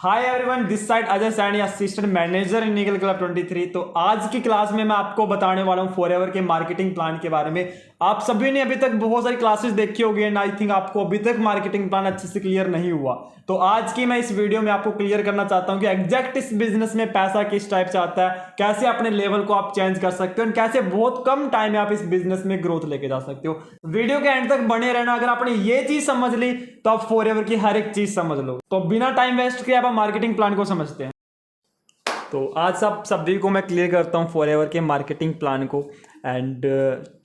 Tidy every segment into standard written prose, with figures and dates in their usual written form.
Hi everyone, this side Ajay Saini, assistant manager in eagle club 23। तो आज की क्लास में मैं आपको बताने वाला हूं फॉरएवर के मार्केटिंग प्लान के बारे में। आप सभी ने अभी तक बहुत सारी क्लासेस देखी होगी एंड आई थिंक आपको अभी तक मार्केटिंग प्लान अच्छे से क्लियर नहीं हुआ। तो आज की मैं इस वीडियो में आपको क्लियर करना चाहता हूं कि एग्जैक्ट इस बिजनेस में पैसा किस टाइप से आता है, कैसे अपने लेवल को आप चेंज कर सकते हो और कैसे बहुत कम टाइम में आप इस बिजनेस में ग्रोथ लेके जा सकते हो। वीडियो के एंड तक बने रहना। अगर आपने ये चीज समझ ली तो आप फॉरएवर की हर एक चीज समझ लो। तो बिना टाइम वेस्ट किए आप मार्केटिंग प्लान को समझते हैं। तो आज सब सभी को मैं क्लियर करता हूँ फॉरएवर के मार्केटिंग प्लान को एंड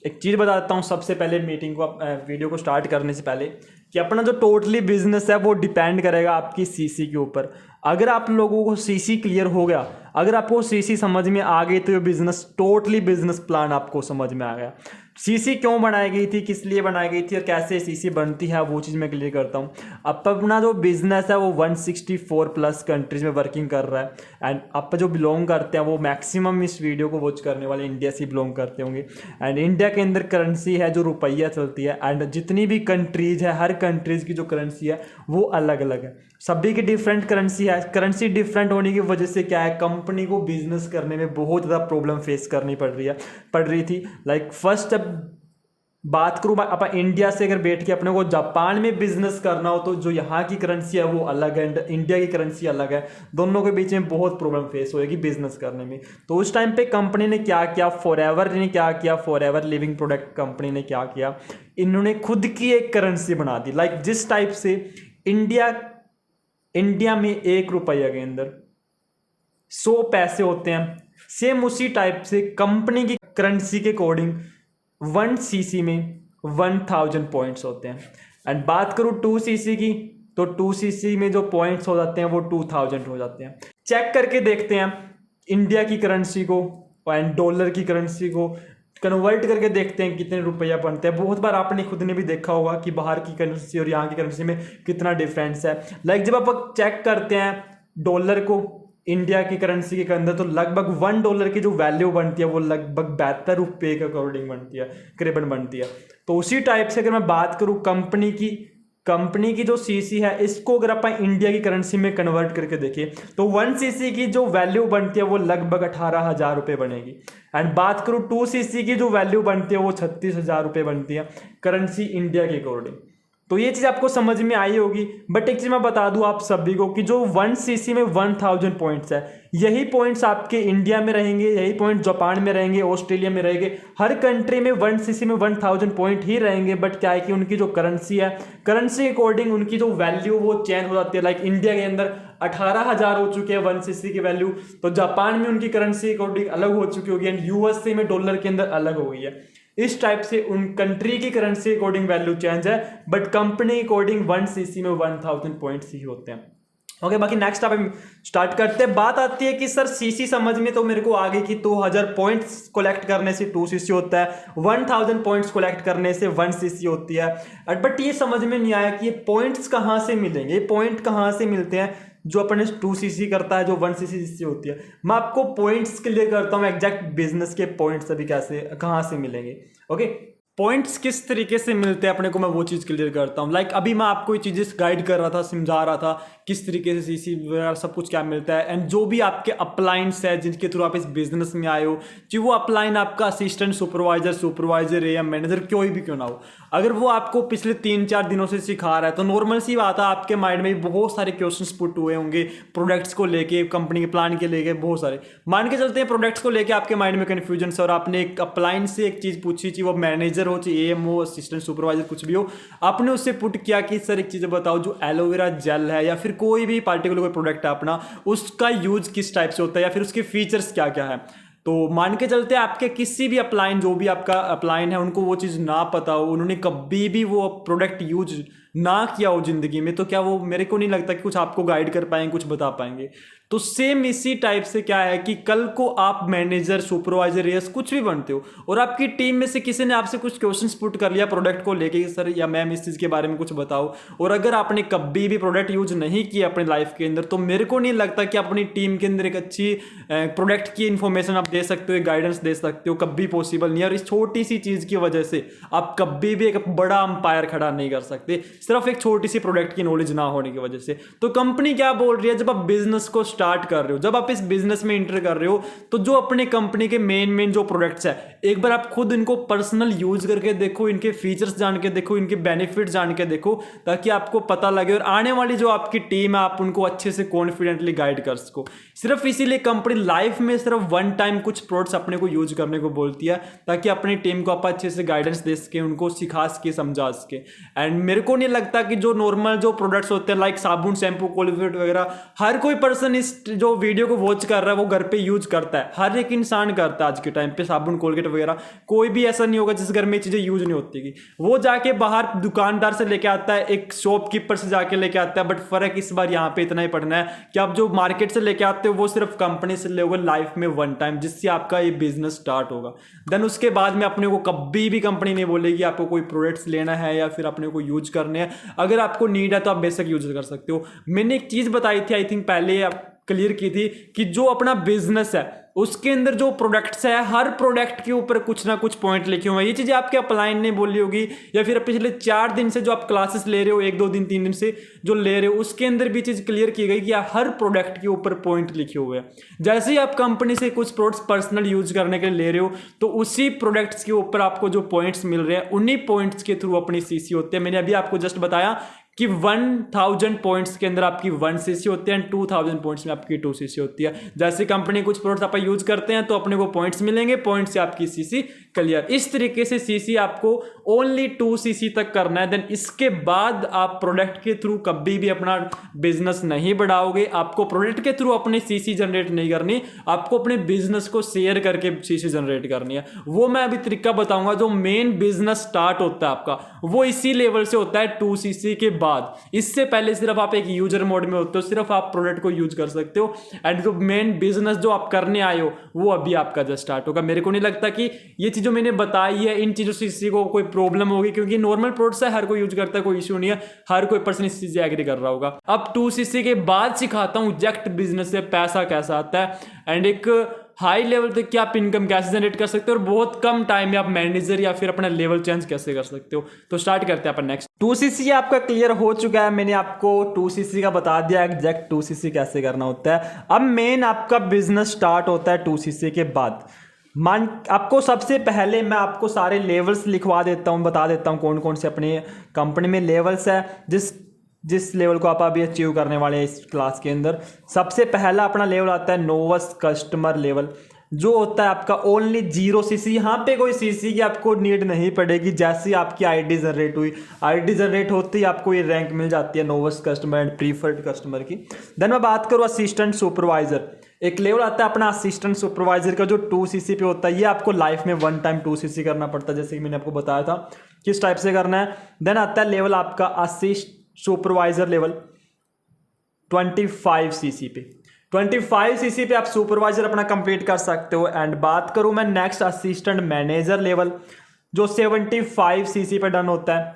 एक चीज़ बताता हूँ सबसे पहले मीटिंग को वीडियो को स्टार्ट करने से पहले कि अपना जो टोटली बिजनेस है वो डिपेंड करेगा आपकी सीसी के ऊपर। अगर आप लोगों को सीसी क्लियर हो गया, अगर आपको सीसी समझ में आ गई तो ये बिजनेस टोटली बिजनेस प्लान आपको समझ में आ गया। सीसी क्यों बनाई गई थी, किस लिए बनाई गई थी और कैसे सीसी बनती है वो चीज़ मैं क्लियर करता हूँ। अब अपना जो बिजनेस है वो 164 प्लस कंट्रीज में वर्किंग कर रहा है एंड आप जो बिलोंग करते हैं वो मैक्सिमम इस वीडियो को वॉच करने वाले इंडिया से बिलोंग करते होंगे। एंड इंडिया के अंदर करेंसी है जो रुपया चलती है एंड जितनी भी कंट्रीज है हर कंट्रीज की जो करेंसी है वो अलग अलग है, सभी की डिफरेंट करेंसी है। करेंसी डिफरेंट होने की वजह से क्या है, कंपनी को बिजनेस करने में बहुत ज़्यादा प्रॉब्लम फेस करनी पड़ रही थी। लाइक फर्स्ट अब बात करूँ अपन इंडिया से, अगर बैठ के अपने को जापान में बिजनेस करना हो तो जो यहाँ की करेंसी है वो अलग है एंड इंडिया की करेंसी अलग है, दोनों के बीच में बहुत प्रॉब्लम फेस होएगी बिजनेस करने में। तो उस टाइम पे कंपनी ने क्या किया, फॉरएवर ने क्या किया, फॉरएवर लिविंग प्रोडक्ट कंपनी ने क्या किया, इन्होंने खुद की एक करेंसी बना दी। लाइक जिस टाइप से इंडिया में 1 रुपया के अंदर 100 पैसे होते हैं, सेम उसी टाइप से कंपनी की करेंसी के अकॉर्डिंग 1 सीसी में 1000 पॉइंट्स होते हैं। एंड बात करूँ 2 सीसी की तो 2 सीसी में जो पॉइंट्स हो जाते हैं वो 2000 हो जाते हैं। चेक करके देखते हैं इंडिया की करेंसी को एंड डॉलर की करेंसी को कन्वर्ट करके देखते हैं कितने रुपया बनते हैं। बहुत बार आपने खुद ने भी देखा होगा कि बाहर की करेंसी और यहाँ की करेंसी में कितना डिफरेंस है। लाइक जब आप चेक करते हैं डॉलर को इंडिया की करेंसी के अंदर तो लगभग $1 की जो वैल्यू बनती है वो लगभग 72 रुपये के अकॉर्डिंग बनती है, करीबन बनती है। तो उसी टाइप से अगर मैं बात करूँ कंपनी की जो सीसी है, इसको अगर अपन इंडिया की करेंसी में कन्वर्ट करके देखें तो 1 सीसी की जो वैल्यू बनती है वो लगभग 18,000 रुपये बनेगी। एंड बात करूँ 2 सीसी की जो वैल्यू बनती है वो 36,000 रुपये बनती है करेंसी इंडिया के अकॉर्डिंग। तो ये चीज़ आपको समझ में आई होगी। बट एक चीज़ मैं बता दूं आप सभी को कि जो 1 सीसी में 1000 पॉइंट्स है, यही पॉइंट्स आपके इंडिया में रहेंगे, यही पॉइंट जापान में रहेंगे, ऑस्ट्रेलिया में रहेंगे, हर कंट्री में 1 सीसी में 1000 पॉइंट ही रहेंगे। बट क्या है कि उनकी जो करेंसी है, करेंसी के अकॉर्डिंग उनकी जो वैल्यू वो चेंज हो जाती है। लाइक इंडिया के अंदर 18,000 हो चुके हैं 1 सीसी की वैल्यू, तो जापान में उनकी करेंसी के अकॉर्डिंग अलग हो चुकी होगी एंड यूएसए में डॉलर के अंदर अलग हो गई है। इस टाइप से उन कंट्री की करेंसी अकॉर्डिंग वैल्यू चेंज है, बट कंपनी अकॉर्डिंग 1 सीसी में 1000 पॉइंट्स ही होते हैं। ओके, बाकी नेक्स्ट आप स्टार्ट करते हैं। बात आती है कि सर सीसी समझ में तो मेरे को आगे की 2000 पॉइंट्स कलेक्ट करने से 2 सीसी होता है, 1000 पॉइंट्स कलेक्ट करने से 1 सीसी होती है। बट ये समझ में नहीं आया कि ये पॉइंट्स कहाँ से मिलेंगे, ये पॉइंट कहाँ से मिलते हैं जो अपने 2 सीसी करता है, जो 1 सीसी होती है। मैं आपको पॉइंट्स क्लियर करता हूँ, एग्जैक्ट बिजनेस के पॉइंट्स अभी कैसे कहाँ से मिलेंगे। ओके, पॉइंट्स किस तरीके से मिलते हैं अपने को, मैं वो चीज़ क्लियर करता हूँ। लाइक अभी मैं आपको ये चीज़ें गाइड कर रहा था, समझा रहा था किस तरीके से सीसी वगैरह सब कुछ क्या मिलता है एंड जो भी आपके अपलाइंस है जिनके थ्रू आप इस बिजनेस में आए हो, चाहे वो अपलाइन आपका असिस्टेंट सुपरवाइजर है या मैनेजर कोई भी क्यों ना हो, अगर वो आपको पिछले 3-4 दिनों से सिखा रहा है तो नॉर्मल सी बात है आपके माइंड में बहुत सारे क्वेश्चंस पुट हुए होंगे प्रोडक्ट्स को लेके, कंपनी के प्लान के लेके, बहुत सारे मान के चलते हैं प्रोडक्ट्स को लेके आपके माइंड में कन्फ्यूजन है और आपने एक अपलाइन से एक चीज़ पूछी, चाहे वो मैनेजर हो, चाहे एएम हो, असिस्टेंट सुपरवाइजर कुछ भी हो, आपने उससे पुट किया कि सर एक चीज़ बताओ, जो एलोवेरा जेल है या फिर कोई भी पार्टिकुलर कोई प्रोडक्ट है अपना, उसका यूज किस टाइप से होता है या फिर उसके फीचर्स क्या क्या है। तो मान के चलते हैं आपके किसी भी अपलाइन, जो भी आपका अपलाइन है, उनको वो चीज़ ना पता हो, उन्होंने कभी भी वो प्रोडक्ट यूज ना किया हो जिंदगी में, तो क्या वो, मेरे को नहीं लगता कि कुछ आपको गाइड कर पाएंगे, कुछ बता पाएंगे। तो सेम इसी टाइप से क्या है कि कल को आप मैनेजर, सुपरवाइजर या कुछ भी बनते हो और आपकी टीम में से किसी ने आपसे कुछ क्वेश्चंस पुट कर लिया प्रोडक्ट को लेके, सर या मैम इस चीज़ के बारे में कुछ बताओ, और अगर आपने कभी भी प्रोडक्ट यूज नहीं किया अपनी लाइफ के अंदर, तो मेरे को नहीं लगता कि अपनी टीम के अंदर एक अच्छी प्रोडक्ट की इन्फॉर्मेशन आप दे सकते हो, गाइडेंस दे सकते हो, कभी पॉसिबल नहीं है। और इस छोटी सी चीज़ की वजह से आप कभी भी एक बड़ा अंपायर खड़ा नहीं कर सकते। सिर्फ एक छोटी सी प्रोडक्ट की नॉलेज ना होने की वजह से। तो कंपनी क्या बोल रही है, जब आप बिजनेस को स्टार्ट कर रहे हो, जब आप इस बिजनेस में इंटर कर रहे हो, तो जो अपने कंपनी के मेन जो प्रोडक्ट्स है, एक बार आप खुद इनको पर्सनल यूज करके देखो, इनके फीचर्स जान के देखो, इनके बेनिफिट जान के देखो, ताकि आपको पता लगे और आने वाली जो आपकी टीम है आप उनको अच्छे से कॉन्फिडेंटली गाइड कर सको। सिर्फ इसीलिए कंपनी लाइफ में सिर्फ वन टाइम कुछ प्रोडक्ट्स अपने को यूज करने को बोलती है, ताकि अपनी टीम को आप अच्छे से गाइडेंस दे सके, उनको सिखा सके, समझा सके। एंड मेरे को नहीं लगता कि जो नॉर्मल जो प्रोडक्ट्स होते हैं लाइक साबुन, शैम्पू, कोलगेट वगैरह, हर कोई पर्सन इस जो वीडियो को वॉच कर रहा है वो घर पे यूज करता है। हर एक इंसान करता है आज के टाइम पे साबुन, कोलगेट वगैरह। कोई भी ऐसा नहीं होगा जिस घर में चीजें यूज नहीं होती। वो जाके बाहर दुकानदार से लेके आता है, एक शॉपकीपर से जाके लेके आता है। बट फर्क इस बार यहाँ पे इतना ही पड़ना है कि आप जो मार्केट से लेके आते हो वो सिर्फ कंपनी से लोगे लाइफ में वन टाइम, जिससे आपका ये बिजनेस स्टार्ट होगा। देन उसके बाद में अपने को कभी भी कंपनी नहीं बोलेगी आपको कोई प्रोडक्ट्स लेना है या फिर अपने को यूज करने हैं। अगर आपको नीड है तो आप बेशक यूज कर सकते हो। मैंने एक चीज बताई थी, आई थिंक पहले क्लियर की थी, कि जो अपना बिजनेस है उसके अंदर जो प्रोडक्ट्स है, हर प्रोडक्ट के ऊपर कुछ ना कुछ पॉइंट लिखे हुए हैं। ये चीजें आपके अपलाइन ने बोली होगी, या फिर पिछले 4 दिन से जो आप क्लासेस ले रहे हो, 1 2 दिन 3 दिन से जो ले रहे हो, उसके अंदर भी चीज क्लियर की गई कि हर प्रोडक्ट के ऊपर पॉइंट लिखे हुए हैं। जैसे ही आप कंपनी से कुछ प्रोडक्ट्स पर्सनल यूज करने के लिए ले रहे हो, तो उसी प्रोडक्ट्स के ऊपर आपको जो पॉइंट्स मिल रहे हैं, उन्हीं पॉइंट्स के थ्रू अपनी सीसी होते हैं। मैंने अभी आपको जस्ट बताया कि 1000 पॉइंट्स के अंदर आपकी 1 सीसी होती है एंड 2000 पॉइंट्स में आपकी 2 सीसी होती है। जैसे कंपनी कुछ प्रोडक्ट्स आप यूज करते हैं तो अपने को पॉइंट्स मिलेंगे, पॉइंट से आपकी सीसी क्लियर। इस तरीके से सीसी आपको ओनली 2 सीसी तक करना है। देन इसके बाद आप प्रोडक्ट के थ्रू कभी भी अपना बिजनेस नहीं बढ़ाओगे। आपको प्रोडक्ट के थ्रू अपनी सीसी जनरेट नहीं करनी, आपको अपने बिजनेस को शेयर करके सीसी जनरेट करनी है। वो मैं अभी तरीका बताऊंगा। जो मेन बिजनेस स्टार्ट होता है आपका, वो इसी लेवल से होता है 2 सीसी के बाद। इससे पहले सिर्फ आप एक यूजर मोड में होते हो, सिर्फ आप प्रोडक्ट को यूज कर सकते हो। एंड जो मेन बिजनेस जो आप करने आए हो वो अभी आपका जस्ट स्टार्ट होगा। मेरे को नहीं लगता कि ये चीज जो मैंने बताई है इन चीजों से किसी को कोई प्रॉब्लम होगी, क्योंकि नॉर्मल प्रोडक्ट्स है, हर कोई यूज करता है, कोई इश्यू नहीं है, हर कोई पर्सन इस चीज से एग्री कर रहा होगा। अब 2 सीसी के बाद सिखाता हूं एग्जैक्ट बिजनेस से पैसा कैसा आता है एंड एक हाई लेवल तक क्या आप इनकम कैसे जनरेट कर सकते हो, और बहुत कम टाइम में आप मैनेजर या फिर अपना लेवल चेंज कैसे कर सकते हो। तो स्टार्ट करते हैं अपन नेक्स्ट। 2 सीसी आपका क्लियर हो चुका है। मैंने आपको 2 सीसी का बता दिया एग्जैक्ट 2 सीसी कैसे करना होता है। अब मेन आपका बिजनेस स्टार्ट होता है 2 सीसी के बाद। आपको सबसे पहले मैं आपको सारे लेवल्स लिखवा देता हूं, बता देता हूं कौन कौन से अपनी कंपनी में लेवल्स है, जिस लेवल को आप अभी अचीव करने वाले हैं इस क्लास के अंदर। सबसे पहला अपना लेवल आता है नोवस कस्टमर लेवल, जो होता है आपका ओनली 0 सीसी। यहाँ पे कोई सीसी की आपको नीड नहीं पड़ेगी। जैसे आपकी आईडी जनरेट हुई, आईडी जनरेट होती ही आपको ये रैंक मिल जाती है नोवस कस्टमर एंड प्रीफर्ड कस्टमर की। देन मैं बात करूँ असिस्टेंट सुपरवाइजर, एक लेवल आता है अपना असिस्टेंट सुपरवाइजर का, जो 2 सीसी पे होता है। ये आपको लाइफ में 1 टाइम 2 सीसी करना पड़ता है, जैसे कि मैंने आपको बताया था किस टाइप से करना है। देन आता है लेवल आपका असिस्ट सुपरवाइजर लेवल 25 सीसी पे। 25 सीसी पे आप सुपरवाइजर अपना कंप्लीट कर सकते हो। एंड बात करूं मैं नेक्स्ट असिस्टेंट मैनेजर लेवल, जो 75 सीसी पे डन होता है।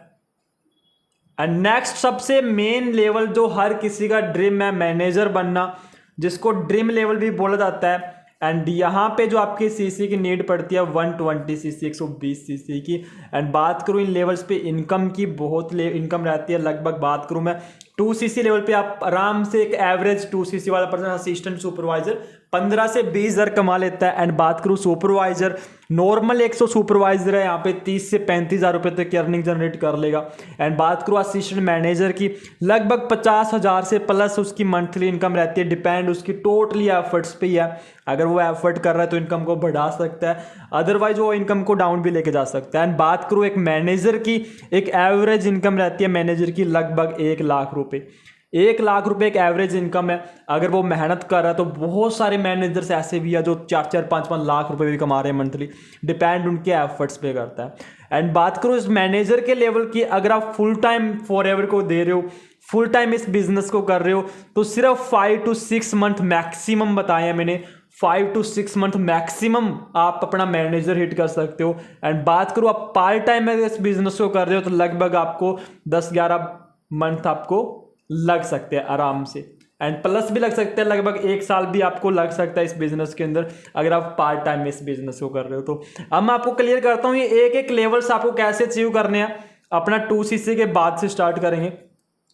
एंड नेक्स्ट सबसे मेन लेवल जो हर किसी का ड्रीम है, मैनेजर बनना, जिसको ड्रीम लेवल भी बोला जाता है। एंड यहाँ पे जो आपकी सीसी की नीड पड़ती है 120 सीसी, 120 सीसी की। एंड बात करूँ इन लेवल्स पे इनकम की, बहुत इनकम रहती है। लगभग बात करूँ मैं 2 सीसी लेवल पे आप आराम से एक एवरेज 2 सीसी वाला पर्सन असिस्टेंट सुपरवाइजर 15 से 20 हज़ार कमा लेता है। एंड बात करूँ सुपरवाइजर, नॉर्मल 100 सुपरवाइजर है, यहाँ पे 30 से 35 हज़ार रुपये तक की अर्निंग जनरेट कर लेगा। एंड बात करूँ असिस्टेंट मैनेजर की, लगभग 50 हज़ार से प्लस उसकी मंथली इनकम रहती है। डिपेंड उसकी टोटली एफर्ट्स पे ही है। अगर वो एफर्ट कर रहा है तो इनकम को बढ़ा सकता है, अदरवाइज वो इनकम को डाउन भी लेके जा सकता है। एंड बात करूँ एक मैनेजर की, एक एवरेज इनकम रहती है मैनेजर की लगभग 1 लाख रुपये। 1 लाख रुपए एक एवरेज इनकम है। अगर वो मेहनत कर रहा है तो बहुत सारे मैनेजर्स ऐसे भी है जो 4-4, 5-5 लाख रुपए भी कमा रहे हैं मंथली। डिपेंड उनके एफर्ट्स पे करता है। एंड बात करूँ इस मैनेजर के लेवल की, अगर आप फुल टाइम फॉरएवर को दे रहे हो, फुल टाइम इस बिजनेस को कर रहे हो, तो सिर्फ 5 to 6 मंथ मैक्सिमम बताया है मैंने, 5 to 6 मंथ मैक्सिमम आप अपना मैनेजर हिट कर सकते हो। एंड बात करूँ आप पार्ट टाइम में इस बिजनेस को कर रहे हो तो लगभग आपको 10-11 मंथ आपको लग सकते हैं आराम से। एंड प्लस भी लग सकते हैं, लगभग 1 साल भी आपको लग सकता है इस बिजनेस के अंदर, अगर आप पार्ट टाइम में इस बिजनेस को कर रहे हो तो। अब मैं आपको क्लियर करता हूँ ये एक लेवल्स आपको कैसे अचीव करने हैं। अपना 2cc के बाद से स्टार्ट करेंगे।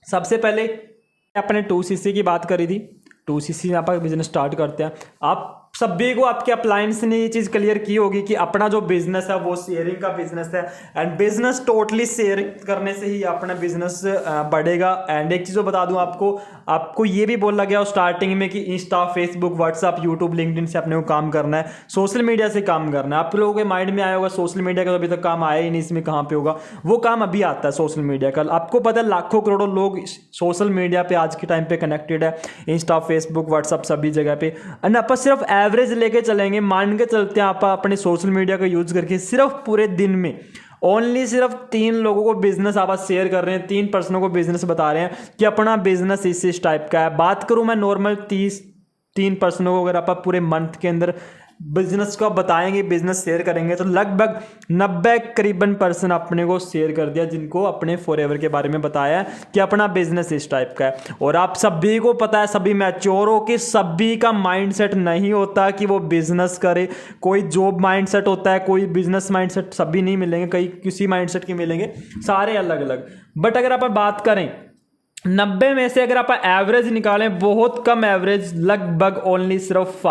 सबसे पहले अपने 2cc की बात करी थी, 2cc यहाँ पर बिजनेस स्टार्ट करते हैं। आप सभी को आपके अप्लायंस ने ये चीज़ क्लियर की होगी कि अपना जो बिजनेस है वो शेयरिंग का बिजनेस है, एंड बिजनेस टोटली शेयर करने से ही अपना बिजनेस बढ़ेगा। एंड एक चीज़ बता दूं आपको ये भी बोला गया स्टार्टिंग में कि Insta, Facebook, WhatsApp, YouTube, LinkedIn से अपने को काम करना है, सोशल मीडिया से काम करना है। आप लोगों के माइंड में आया होगा सोशल मीडिया का तो अभी तक काम आया ही नहीं, इसमें कहाँ पे होगा, वो काम अभी आता है सोशल मीडिया का। आपको पता है लाखों करोड़ों लोग सोशल मीडिया पे आज के टाइम पे कनेक्टेड है, इंस्टा, फेसबुक, व्हाट्सअप सभी जगह पे। एंड आप सिर्फ एवरेज लेके चलेंगे, मान के चलते हैं आप अपने सोशल मीडिया का यूज करके सिर्फ पूरे दिन में ओनली सिर्फ 3 लोगों को बिजनेस आप शेयर कर रहे हैं, 3 पर्सनों को बिजनेस बता रहे हैं कि अपना बिजनेस इस टाइप का है। बात करूं मैं नॉर्मल 3 पर्सनों को अगर आप पूरे मंथ के अंदर बिजनेस को बताएंगे, बिजनेस शेयर करेंगे, तो लगभग 90 करीबन पर्सन अपने को शेयर कर दिया जिनको अपने फॉरएवर के बारे में बताया कि अपना बिजनेस इस टाइप का है। और आप सभी को पता है, सभी मैच्योर हो कि सभी का माइंडसेट नहीं होता कि वो बिजनेस करे। कोई जॉब माइंडसेट होता है, कोई बिजनेस माइंडसेट, सभी नहीं मिलेंगे, कई किसी माइंडसेट के मिलेंगे, सारे अलग अलग। बट अगर आप बात करें 90 में से अगर आप एवरेज निकालें, बहुत कम एवरेज, लगभग ओनली सिर्फ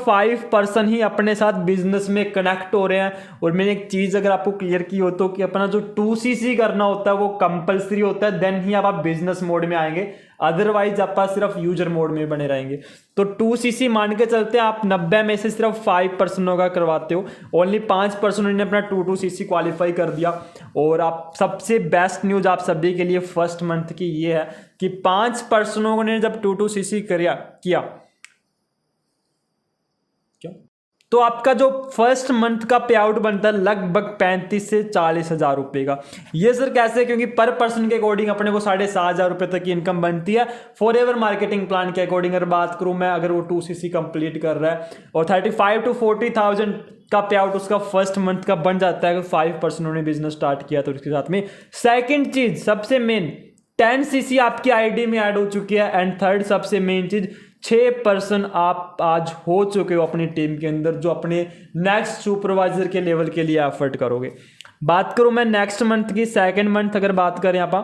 5 पर्सन ही अपने साथ बिजनेस में कनेक्ट हो रहे हैं। और मैंने एक चीज़ अगर आपको क्लियर की हो तो कि अपना जो 2cc करना होता है वो कंपलसरी होता है, देन ही आप बिजनेस मोड में आएंगे, अदरवाइज आप सिर्फ यूजर मोड में बने रहेंगे। तो 2cc मान के चलते हैं आप 90 में से सिर्फ 5 पर्सनों का करवाते हो, ओनली 5 पर्सनों ने अपना 2cc क्वालिफाई कर दिया। और आप सबसे बेस्ट न्यूज आप सभी के लिए फर्स्ट मंथ की ये है कि 5 पर्सनों ने जब 2cc किया तो आपका जो फर्स्ट मंथ का पे आउट बनता है लगभग 35 से 40 हज़ार रुपये का। ये सर कैसे? क्योंकि पर पर्सन के अकॉर्डिंग अपने को 7,500 रुपये तक की इनकम बनती है। फॉरएवर मार्केटिंग प्लान के अकॉर्डिंग अगर बात करूं मैं, अगर वो 2cc कंप्लीट कर रहा है और 35 to 40,000 का पे आउट उसका फर्स्ट मंथ का बन जाता है अगर 5 पर्सनों ने बिजनेस स्टार्ट किया तो उसके साथ में। सेकेंड चीज सबसे मेन 10cc आपकी आईडी में ऐड हो चुकी है। एंड थर्ड सबसे मेन चीज 6 पर्सन आप आज हो चुके हो अपनी टीम के अंदर जो अपने नेक्स्ट सुपरवाइजर के लेवल के लिए एफर्ट करोगे। बात करूं मैं नेक्स्ट मंथ की, सेकंड मंथ अगर बात करें आप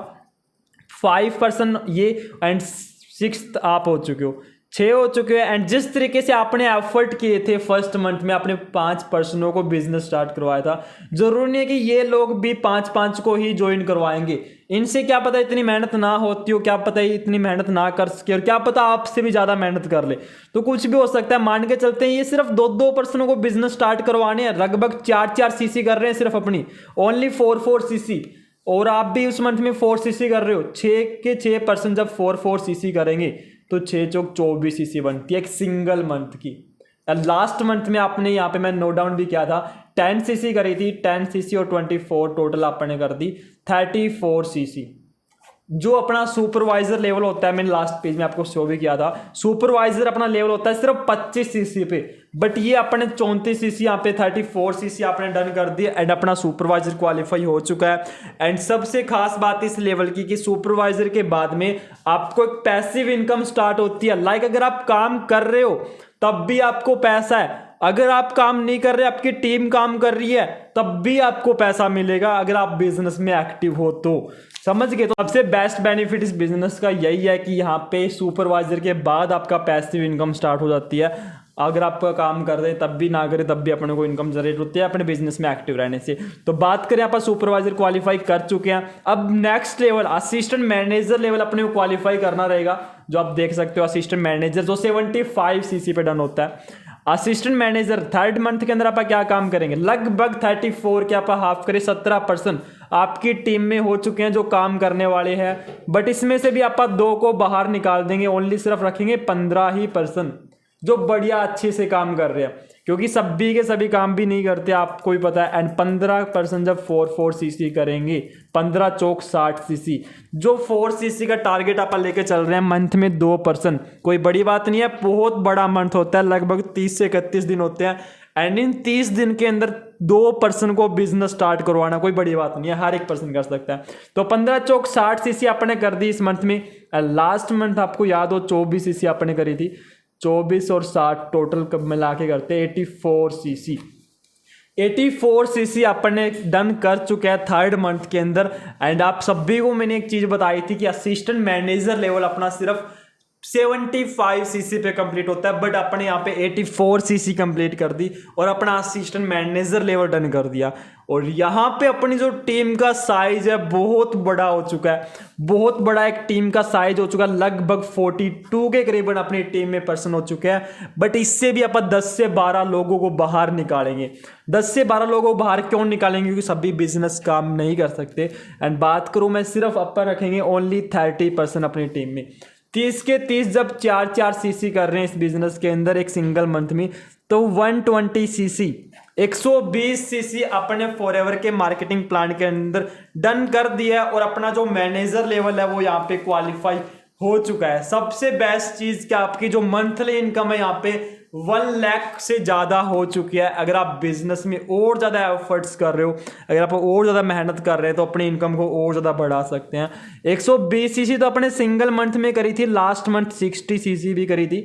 5 पर्सन ये एंड 6th आप हो चुके हो, 6 हो चुके हैं। एंड जिस तरीके से आपने एफर्ट किए थे फर्स्ट मंथ में, आपने 5 पर्सनों को बिजनेस स्टार्ट करवाया था, जरूरी नहीं है कि ये लोग भी 5 को ही ज्वाइन करवाएंगे। इनसे क्या पता इतनी मेहनत ना होती हो, क्या पता इतनी मेहनत ना कर सके, और क्या पता आपसे भी ज्यादा मेहनत कर ले, तो कुछ भी हो सकता है। मान के चलते हैं ये सिर्फ 2 पर्सनों को बिजनेस स्टार्ट करवाने हैं, लगभग 4 cc कर रहे हैं सिर्फ अपनी, ओनली 4 cc। और आप भी उस मंथ में 4 cc कर रहे हो। 6 के 6 पर्सन जब 4 cc करेंगे तो 6 चौक 24 cc बनती है एक सिंगल मंथ की। लास्ट मंथ में आपने यहाँ पे मैं नोट डाउन भी किया था 10 cc करी थी, 10 cc और 24 टोटल आपने कर दी 34 cc। जो अपना सुपरवाइजर लेवल होता है, मैंने लास्ट पेज में आपको शो भी किया था, सुपरवाइजर अपना लेवल होता है सिर्फ 25 cc पे, बट ये अपने 34 cc यहाँ पे 34 cc आपने डन कर दिया एंड अपना सुपरवाइजर क्वालिफाई हो चुका है। एंड सबसे खास बात इस लेवल की कि सुपरवाइजर के बाद में आपको एक पैसिव इनकम स्टार्ट होती है। लाइक अगर आप काम कर रहे हो तब भी आपको पैसा है, अगर आप काम नहीं कर रहे, आपकी टीम काम कर रही है, तब भी आपको पैसा मिलेगा अगर आप बिजनेस में एक्टिव हो तो। समझ गए? तो सबसे बेस्ट बेनिफिट इस बिजनेस का यही है कि यहाँ पे सुपरवाइजर के बाद आपका पैसिव इनकम स्टार्ट हो जाती है। अगर आप काम कर रहे तब भी ना करें तब भी अपने को इनकम जनरेट होती है अपने बिजनेस में एक्टिव रहने से। तो बात करें आप सुपरवाइजर क्वालिफाई कर चुके हैं, अब next level assistant manager level अपने को क्वालिफाई करना रहेगा। जो आप देख सकते हो असिस्टेंट मैनेजर जो 75 cc पे डन होता है। असिस्टेंट मैनेजर थर्ड मंथ के अंदर आप क्या काम करेंगे, लगभग 34 के आप हाफ करें 17 पर्सन आपकी टीम में हो चुके हैं जो काम करने वाले हैं। बट इसमें से भी आप 2 को बाहर निकाल देंगे, ओनली सिर्फ रखेंगे 15 ही पर्सन जो बढ़िया अच्छे से काम कर रहे हैं, क्योंकि सभी के सभी काम भी नहीं करते आपको ही पता है। एंड 15 पर्सन जब 4 cc करेंगे, 15 चौक 60 cc, जो 4 cc का टारगेट आप लेके चल रहे हैं मंथ में 2 पर्सन, कोई बड़ी बात नहीं है, बहुत बड़ा मंथ होता है, लगभग 30 से 31 दिन होते हैं। एंड इन 30 दिन के अंदर 2 पर्सन को बिजनेस स्टार्ट करवाना कोई बड़ी बात नहीं है, हर एक पर्सन कर सकता है। तो 15 चौक 60 cc आपने कर दी इस मंथ में। लास्ट मंथ आपको याद हो 24 cc आपने करी थी, 24 और 60 टोटल मिला के करते 84 cc। 84 सीसी अपने डन कर चुके हैं 3rd मंथ के अंदर। एंड आप सभी को मैंने एक चीज बताई थी कि असिस्टेंट मैनेजर लेवल अपना सिर्फ 75 सीसी पे कंप्लीट होता है, बट अपने यहाँ पे 84 सीसी कंप्लीट कर दी और अपना असिस्टेंट मैनेजर लेवल डन कर दिया। और यहाँ पे अपनी जो टीम का साइज है बहुत बड़ा हो चुका है, बहुत बड़ा एक टीम का साइज हो चुका है, लगभग 42 के करीबन अपनी टीम में पर्सन हो चुके हैं। बट इससे भी अपन 10 से 12 लोगों को बाहर निकालेंगे। 10 से 12 लोगों को बाहर क्यों निकालेंगे? क्योंकि सभी बिजनेस काम नहीं कर सकते। एंड बात करूं मैं, सिर्फ अपन रखेंगे ओनली 30% अपनी टीम में। 30 के 30 जब 4 सीसी कर रहे हैं इस बिजनेस के अंदर एक सिंगल मंथ में, तो 120 सीसी 120 सीसी अपने फॉरएवर के मार्केटिंग प्लान के अंदर डन कर दिया है। और अपना जो मैनेजर लेवल है वो यहाँ पे क्वालिफाई हो चुका है। सबसे बेस्ट चीज क्या, आपकी जो मंथली इनकम है यहाँ पे 1 लाख से ज्यादा हो चुकी है। अगर आप बिजनेस में और ज्यादा एफर्ट्स कर रहे हो, अगर आप और ज्यादा मेहनत कर रहे हैं, तो अपनी इनकम को और ज्यादा बढ़ा सकते हैं। 120 सीसी तो अपने सिंगल मंथ में करी थी, लास्ट मंथ 60 सीसी भी करी थी,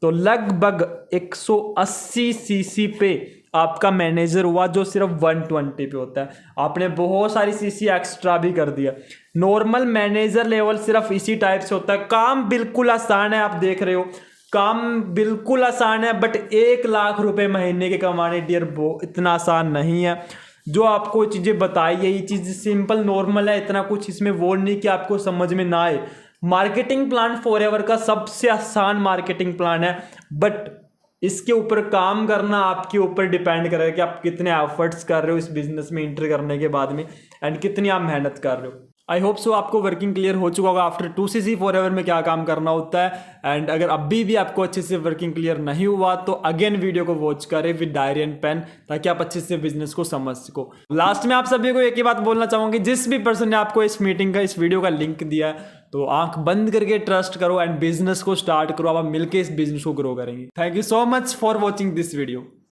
तो लगभग 180 सीसी पे आपका मैनेजर हुआ, जो सिर्फ 120 पे होता है। आपने बहुत सारी सीसी एक्स्ट्रा भी कर दिया। नॉर्मल मैनेजर लेवल सिर्फ इसी टाइप से होता है। काम बिल्कुल आसान है, आप देख रहे हो काम बिल्कुल आसान है, बट 1 लाख रुपए महीने के कमाने डियर इतना आसान नहीं है। जो आपको चीजें बताई है ये चीज सिंपल नॉर्मल है, इतना कुछ इसमें वो नहीं कि आपको समझ में ना आए। मार्केटिंग प्लान फॉरएवर का सबसे आसान मार्केटिंग प्लान है, बट इसके ऊपर काम करना आपके ऊपर डिपेंड करेगा कि आप कितने एफर्ट्स कर रहे हो इस बिजनेस में एंटर करने के बाद में, एंड कितनी आप मेहनत कर रहे हो। आई होप सो आपको वर्किंग क्लियर हो चुका होगा आफ्टर 2 सीसी फॉरएवर में क्या काम करना होता है। एंड अगर अभी भी आपको अच्छे से वर्किंग क्लियर नहीं हुआ तो अगेन वीडियो को वॉच करें विद डायरी एंड पेन, ताकि आप अच्छे से बिजनेस को समझ सको। लास्ट में आप सभी को एक ही बात बोलना चाहूंगी, जिस भी पर्सन ने आपको इस मीटिंग का, इस वीडियो का लिंक दिया है, तो आंख बंद करके ट्रस्ट करो एंड बिजनेस को स्टार्ट करो। अब आप मिलकर इस बिजनेस को ग्रो करेंगे। Thank you so much for watching this video.